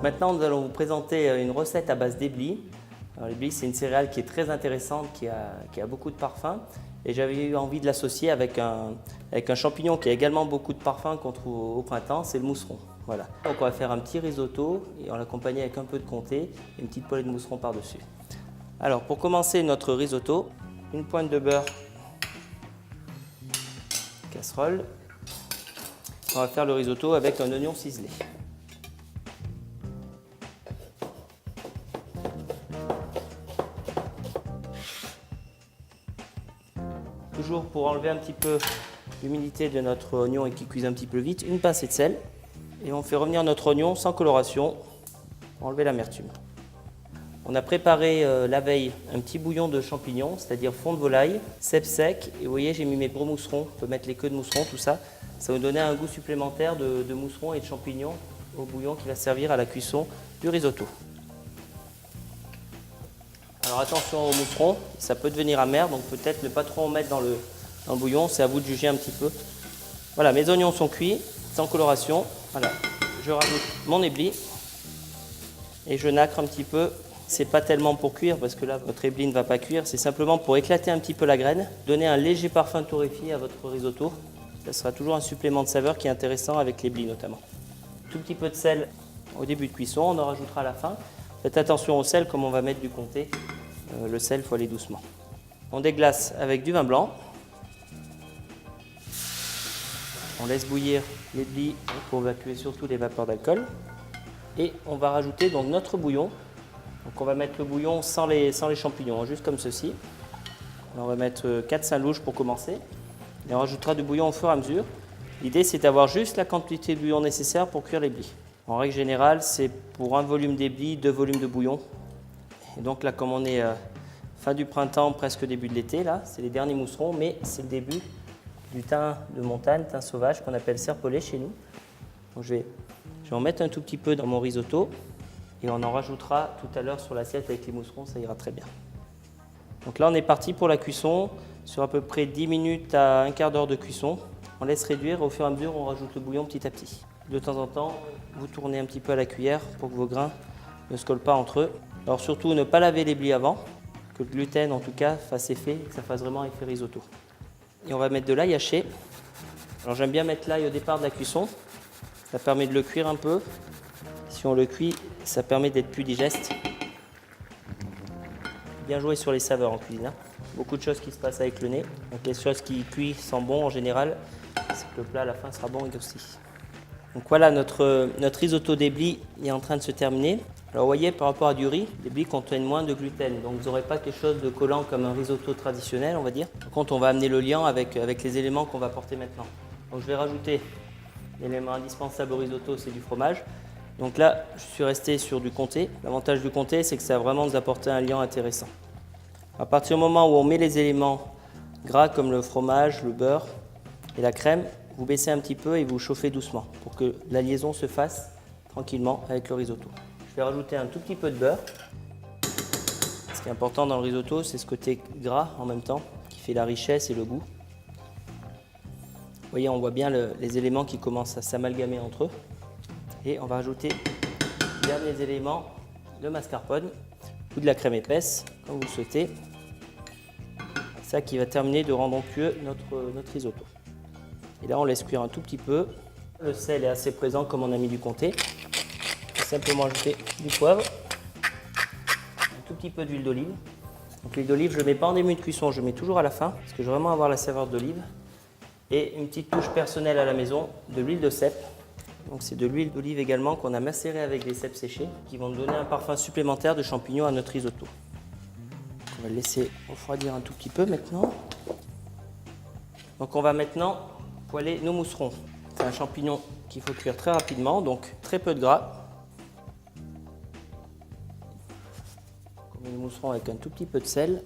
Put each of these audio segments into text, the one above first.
Maintenant, nous allons vous présenter une recette à base d'éblis. L'éblis, c'est une céréale qui est très intéressante, qui a beaucoup de parfum. Et j'avais eu envie de l'associer avec un champignon qui a également beaucoup de parfum qu'on trouve au printemps, c'est le mousseron. Voilà. Donc on va faire un petit risotto et on l'accompagne avec un peu de comté et une petite poêlée de mousseron par-dessus. Alors pour commencer notre risotto, une pointe de beurre, casserole. On va faire le risotto avec un oignon ciselé. Toujours pour enlever un petit peu l'humidité de notre oignon et qu'il cuise un petit peu vite, une pincée de sel. Et on fait revenir notre oignon sans coloration pour enlever l'amertume. On a préparé la veille un petit bouillon de champignons, c'est-à-dire fond de volaille, cèpe sec. Et vous voyez, j'ai mis mes gros mousserons, on peut mettre les queues de mousserons, tout ça. Ça va donner un goût supplémentaire de mousserons et de champignons au bouillon qui va servir à la cuisson du risotto. Alors attention aux mousserons, ça peut devenir amer, donc peut-être ne pas trop en mettre dans le bouillon, c'est à vous de juger un petit peu. Voilà, mes oignons sont cuits, sans coloration. Voilà, je rajoute mon éblis et je nacre un petit peu. C'est pas tellement pour cuire parce que là votre éblis ne va pas cuire, c'est simplement pour éclater un petit peu la graine, donner un léger parfum torréfié à votre risotto. Ça sera toujours un supplément de saveur qui est intéressant avec l'éblis notamment. Tout petit peu de sel au début de cuisson, on en rajoutera à la fin. Faites attention au sel, comme on va mettre du comté. Le sel, il faut aller doucement. On déglace avec du vin blanc. On laisse bouillir l'éblis pour évacuer surtout les vapeurs d'alcool. Et on va rajouter donc notre bouillon. Donc on va mettre le bouillon sans les champignons, juste comme ceci. On va mettre 4 louches pour commencer. Et on rajoutera du bouillon au fur et à mesure. L'idée, c'est d'avoir juste la quantité de bouillon nécessaire pour cuire l'éblis. En règle générale, c'est pour un volume d'éblis, 2 volumes de bouillon. Et donc là, comme on est fin du printemps, presque début de l'été, là, c'est les derniers mousserons, mais c'est le début du thym de montagne, thym sauvage, qu'on appelle serpolet chez nous. Donc je vais en mettre un tout petit peu dans mon risotto et on en rajoutera tout à l'heure sur l'assiette avec les mousserons, ça ira très bien. Donc là, on est parti pour la cuisson, sur à peu près 10 minutes à un quart d'heure de cuisson. On laisse réduire, au fur et à mesure, on rajoute le bouillon petit à petit. De temps en temps, vous tournez un petit peu à la cuillère pour que vos grains ne se collent pas entre eux. Alors surtout, ne pas laver l'éblis avant, que le gluten en tout cas fasse effet, que ça fasse vraiment effet risotto. Et on va mettre de l'ail haché. Alors j'aime bien mettre l'ail au départ de la cuisson, ça permet de le cuire un peu. Si on le cuit, ça permet d'être plus digeste. Bien joué sur les saveurs en cuisine, hein. Beaucoup de choses qui se passent avec le nez. Donc les choses qui cuisent sont bon en général, c'est que le plat à la fin sera bon aussi. Donc voilà, notre risotto d'éblis est en train de se terminer. Alors vous voyez, par rapport à du riz, les blés contiennent moins de gluten, donc vous n'aurez pas quelque chose de collant comme un risotto traditionnel, on va dire. Par contre, on va amener le lien avec les éléments qu'on va apporter maintenant. Donc je vais rajouter l'élément indispensable au risotto, c'est du fromage. Donc là, je suis resté sur du comté. L'avantage du comté, c'est que ça va vraiment nous apporter un lien intéressant. À partir du moment où on met les éléments gras comme le fromage, le beurre et la crème, vous baissez un petit peu et vous chauffez doucement pour que la liaison se fasse tranquillement avec le risotto. Je vais rajouter un tout petit peu de beurre. Ce qui est important dans le risotto, c'est ce côté gras en même temps qui fait la richesse et le goût. Vous voyez, on voit bien les éléments qui commencent à s'amalgamer entre eux. Et on va rajouter les derniers éléments de mascarpone ou de la crème épaisse, comme vous le souhaitez. C'est ça qui va terminer de rendre onctueux notre risotto. Et là, on laisse cuire un tout petit peu. Le sel est assez présent comme on a mis du comté. Je vais simplement ajouter du poivre, un tout petit peu d'huile d'olive. Donc l'huile d'olive, je ne le mets pas en début de cuisson, je le mets toujours à la fin, parce que je veux vraiment avoir la saveur d'olive. Et une petite touche personnelle à la maison, de l'huile de cèpe. Donc c'est de l'huile d'olive également qu'on a macérée avec des cèpes séchés, qui vont donner un parfum supplémentaire de champignons à notre risotto. On va le laisser refroidir un tout petit peu maintenant. Donc on va maintenant poêler nos mousserons. C'est un champignon qu'il faut cuire très rapidement, donc très peu de gras. On met le mousseron avec un tout petit peu de sel.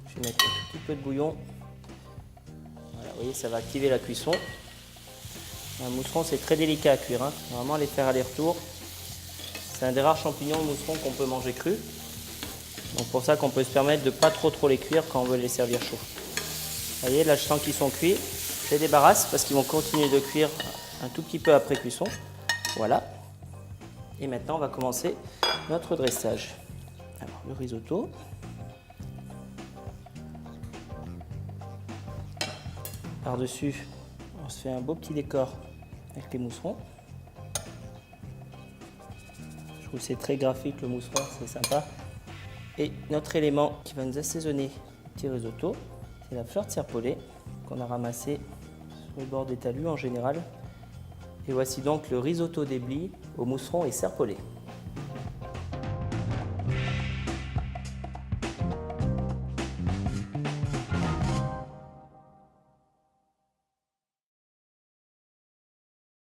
Je vais mettre un tout petit peu de bouillon. Voilà, vous voyez, ça va activer la cuisson. Un mousseron, c'est très délicat à cuire, hein. Vraiment les faire aller-retour. C'est un des rares champignons, le mousseron, qu'on peut manger cru. Donc pour ça qu'on peut se permettre de ne pas trop les cuire quand on veut les servir chauds. Vous voyez, là je sens qu'ils sont cuits. Je les débarrasse parce qu'ils vont continuer de cuire un tout petit peu après cuisson. Voilà. Et maintenant, on va commencer notre dressage. Alors, le risotto. Par-dessus, on se fait un beau petit décor avec les mousserons. Je trouve que c'est très graphique le mousseron, c'est sympa. Et notre élément qui va nous assaisonner le petit risotto, c'est la fleur de serpolet qu'on a ramassée sur le bord des talus en général. Et voici donc le risotto d'éblis au mousseron et serpolet.